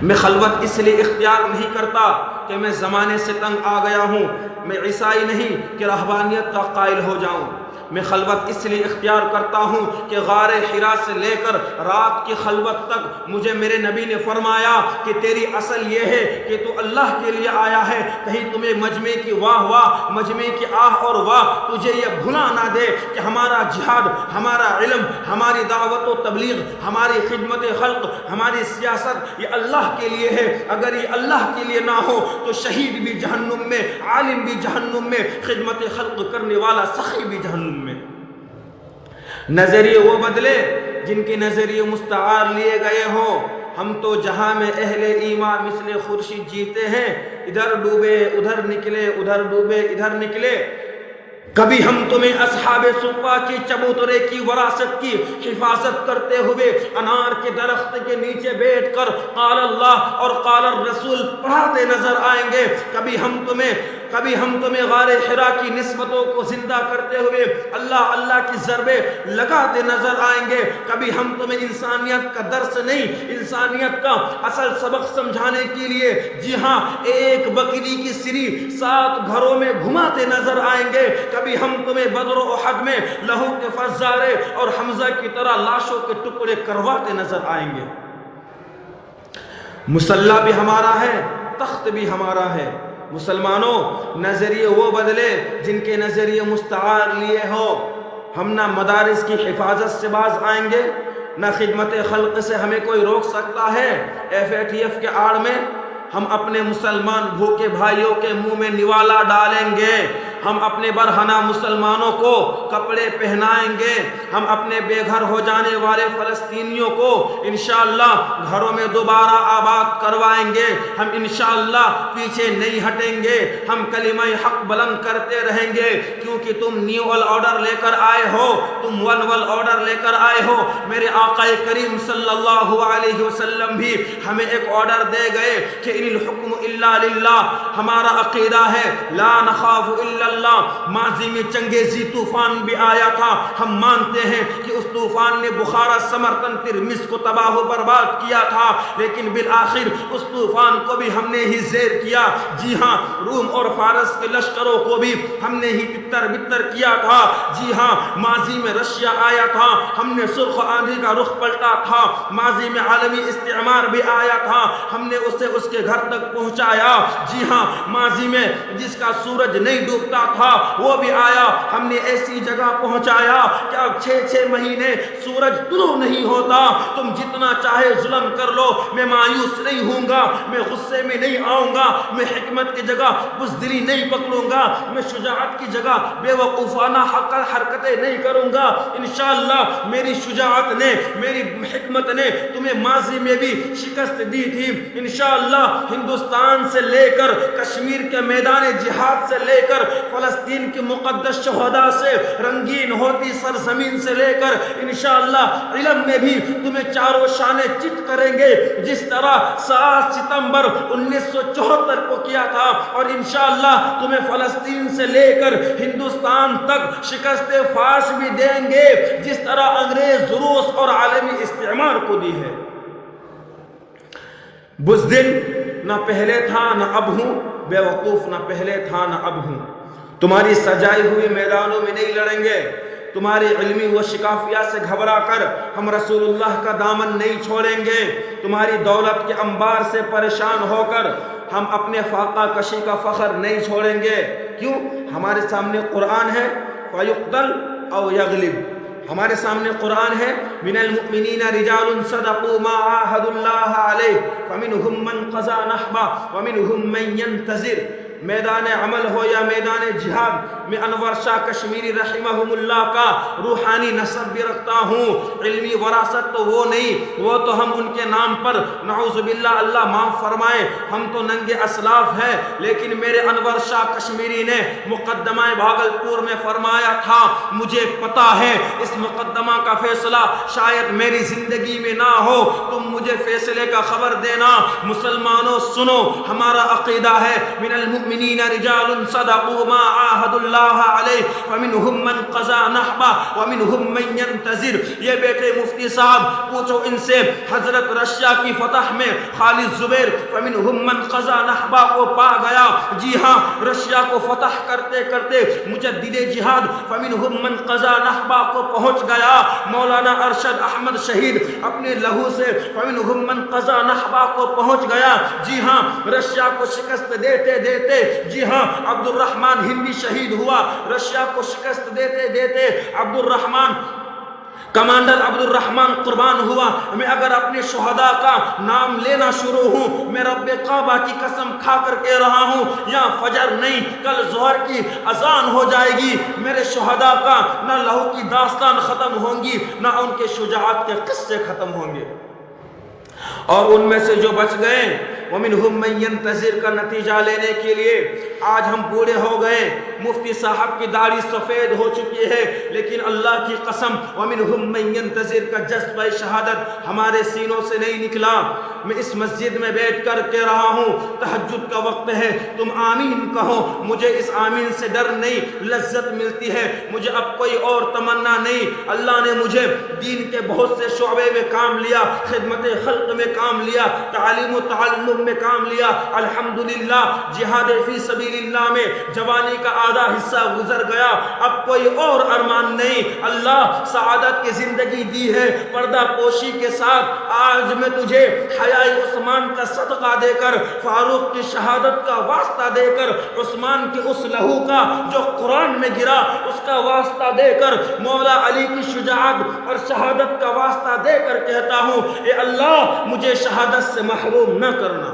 میں خلوت اس لیے اختیار نہیں کرتا کہ میں زمانے سے تنگ آ گیا ہوں، میں عیسائی نہیں کہ رہبانیت کا قائل ہو جاؤں۔ میں خلوت اس لیے اختیار کرتا ہوں کہ غار حرا سے لے کر رات کی خلوت تک مجھے میرے نبی نے فرمایا کہ تیری اصل یہ ہے کہ تو اللہ کے لیے آیا ہے، کہیں تمہیں مجمع کی واہ واہ، مجمع کی آہ اور واہ تجھے یہ بھلا نہ دے کہ ہمارا جہاد، ہمارا علم، ہماری دعوت و تبلیغ، ہماری خدمت خلق، ہماری سیاست یہ اللہ کے لیے ہے۔ اگر یہ اللہ کے لیے نہ ہو تو شہید بھی جہنم میں، عالم بھی جہنم میں، خدمت خلق کرنے والا سخی بھی جہنم میں۔ نظریے وہ بدلے جن کے نظریے مستعار لیے گئے ہوں۔ ہم تو جہاں میں اہل ایمان مثل خورشید جیتے ہیں، ادھر ڈوبے ادھر نکلے، ادھر ڈوبے ادھر نکلے۔ کبھی ہم تمہیں اصحاب صفا کی چبوترے کی وراثت کی حفاظت کرتے ہوئے انار کے درخت کے نیچے بیٹھ کر قال اللہ اور قال الرسول پڑھاتے نظر آئیں گے۔ کبھی ہم تمہیں غار حرا کی نسبتوں کو زندہ کرتے ہوئے اللہ اللہ کی ضربیں لگاتے نظر آئیں گے۔ کبھی ہم تمہیں انسانیت کا درس نہیں، انسانیت کا اصل سبق سمجھانے کے لیے جی ہاں ایک بکری کی سری 7 گھروں میں گھماتے نظر آئیں گے۔ کبھی ہم تمہیں بدر و احد میں لہو کے فضارے اور حمزہ کی طرح لاشوں کے ٹکڑے کرواتے نظر آئیں گے۔ مسلح بھی ہمارا ہے، تخت بھی ہمارا ہے۔ مسلمانوں، نظریے وہ بدلے جن کے نظریے مستعار لیے ہو۔ ہم نہ مدارس کی حفاظت سے باز آئیں گے، نہ خدمت خلق سے ہمیں کوئی روک سکتا ہے۔ FATF کے آڑ میں ہم اپنے مسلمان بھوکے بھائیوں کے منہ میں نوالا ڈالیں گے، ہم اپنے برہنہ مسلمانوں کو کپڑے پہنائیں گے، ہم اپنے بے گھر ہو جانے والے فلسطینیوں کو انشاءاللہ گھروں میں دوبارہ آباد کروائیں گے، ہم انشاءاللہ پیچھے نہیں ہٹیں گے، ہم کلمہ حق بلند کرتے رہیں گے، کیونکہ تم نیو ورلڈ آرڈر لے کر آئے ہو، تم ون ورلڈ آرڈر لے کر آئے ہو۔ میرے آقا کریم صلی اللہ علیہ وسلم بھی ہمیں ایک آرڈر دے گئے کہ ان الحکم الا للہ۔ ہمارا عقیدہ ہے لا نخاف الا اللہ۔ ماضی میں چنگیزی طوفان بھی آیا تھا، ہم مانتے ہیں کہ اس طوفان نے بخارا، سمرقند، ترمذ کو تباہ و برباد کیا تھا، لیکن بالآخر اس طوفان کو بھی ہم نے ہی زیر کیا۔ جی ہاں، روم اور فارس کے لشکروں کو بھی ہم نے ہی تتر بتر کیا تھا۔ جی ہاں، ماضی میں رشیا آیا تھا، ہم نے سرخ آندھی کا رخ پلٹا تھا۔ ماضی میں عالمی استعمار بھی آیا تھا، ہم نے اسے اس کے گھر تک پہنچایا۔ جی ہاں، ماضی میں جس کا سورج نہیں ڈوبتا تھا وہ بھی آیا، ہم نے ایسی جگہ پہنچایا کہ اب 6 مہینے سورج طلوع نہیں ہوتا۔ تم جتنا چاہے ظلم کر لو، میں مایوس نہیں ہوں گا، میں غصے میں نہیں آؤں گا، میں حکمت کی جگہ بزدلی نہیں پکڑوں گا، میں شجاعت کی جگہ بے وقوفانہ حرکتیں نہیں کروں گا۔ انشاءاللہ میری شجاعت نے، میری حکمت نے تمہیں ماضی میں بھی شکست دی تھی۔ انشاءاللہ ہندوستان سے لے کر کشمیر کے میدان جہاد سے لے کر فلسطین کی مقدس شہداء سے رنگین ہوتی سرزمین سے لے کر انشاءاللہ علم میں بھی تمہیں چاروں شانے چت کریں گے، جس طرح 7 ستمبر 1974 کو کیا تھا، اور انشاءاللہ تمہیں فلسطین سے لے کر ہندوستان تک شکست فاش بھی دیں گے، جس طرح انگریز، روس اور عالمی استعمار کو دی ہے۔ بزدل نہ پہلے تھا نہ اب ہوں، بے وقوف نہ پہلے تھا نہ اب ہوں۔ تمہاری سجائی ہوئی میدانوں میں نہیں لڑیں گے، تمہاری علمی و شکافیہ سے گھبرا کر ہم رسول اللہ کا دامن نہیں چھوڑیں گے، تمہاری دولت کے انبار سے پریشان ہو کر ہم اپنے فاقہ کشی کا فخر نہیں چھوڑیں گے۔ کیوں؟ ہمارے سامنے قرآن ہے، فَيُقْتَلْ أَوْ يَغْلِبْ۔ ہمارے سامنے قرآن ہے، من المؤمنین رجال صدقوا ما عاہدوا اللہ علیہ فمنہم من قضى نحبہ ومنہم من ينتظر۔ میدان عمل ہو یا میدان جہاد، میں انور شاہ کشمیری رحمہم اللہ کا روحانی نسب بھی رکھتا ہوں۔ علمی وراثت تو وہ نہیں، وہ تو ہم ان کے نام پر نعوذ باللہ اللہ معاف فرمائے ہم تو ننگے اسلاف ہیں، لیکن میرے انور شاہ کشمیری نے مقدمہ بھاگلپور میں فرمایا تھا، مجھے پتا ہے اس مقدمہ کا فیصلہ شاید میری زندگی میں نہ ہو، تم مجھے فیصلے کا خبر دینا۔ مسلمانوں سنو، ہمارا عقیدہ ہے من المؤمنین المؤمنین رجال صدقوا ما عاهدوا اللہ علیہ فمنہم من قضى نحبہ ومنہم من ينتظر. یہ بیٹے مفتی صاحب پوچھو ان سے، حضرت رشیا کی فتح میں خالد زبیر فمنہم من قضى نحبہ کو پا گیا. جی ہاں، رشیا کو فتح کرتے کرتے مجدد جہاد فمنہم من قضى نحبہ کو پہنچ گیا. مولانا ارشد احمد شہید اپنے لہو سے فمنہم من قضى نحبہ کو پہنچ گیا. جی ہاں، رشیا کو شکست دیتے دیتے، جی ہاں، عبد الرحمن ہندی شہید ہوا. رشیا کو شکست دیتے دیتے عبد الرحمن، کمانڈر عبد الرحمن قربان ہوا. میں اگر اپنے شہداء کا نام لینا شروع ہوں، میں رب کعبہ کی قسم کھا کر کہہ رہا ہوں، یا فجر نہیں کل ظہر کی اذان ہو جائے گی، میرے شہداء کا نہ لہو کی داستان ختم ہوں گی، نہ ان کے شجاعت کے قصے ختم ہوں گے. اور ان میں سے جو بچ گئے وَمِنْهُمْ مَنْ يَنْتَظِرْ کا نتیجہ لینے کے لیے آج ہم بوڑھے ہو گئے. مفتی صاحب کی داڑھی سفید ہو چکی ہے، لیکن اللہ کی قسم وَمِنْهُمْ مَنْ يَنْتَظِرْ کا جذبہ شہادت ہمارے سینوں سے نہیں نکلا. میں اس مسجد میں بیٹھ کر کہہ رہا ہوں، تہجد کا وقت ہے، تم آمین کہو. مجھے اس آمین سے ڈر نہیں، لذت ملتی ہے. مجھے اب کوئی اور تمنا نہیں. اللہ نے مجھے دین کے بہت سے شعبے میں کام لیا، خدمت خلق میں کام لیا، تعلیم و تعلم میں کام لیا. الحمدللہ جہاد فی سبیل اللہ میں جوانی کا آدھا حصہ گزر گیا. اب کوئی اور ارمان نہیں. اللہ سعادت کی زندگی دی ہے پردہ پوشی کے ساتھ. آج میں تجھے حیائے عثمان کا صدقہ دے کر، فاروق کی شہادت کا واسطہ دے کر، عثمان کے اس لہو کا جو قرآن میں گرا اس کا واسطہ دے کر، مولا علی کی شجاعت اور شہادت کا واسطہ دے کر کہتا ہوں، اے اللہ مجھے شہادت سے محروم نہ کرنا.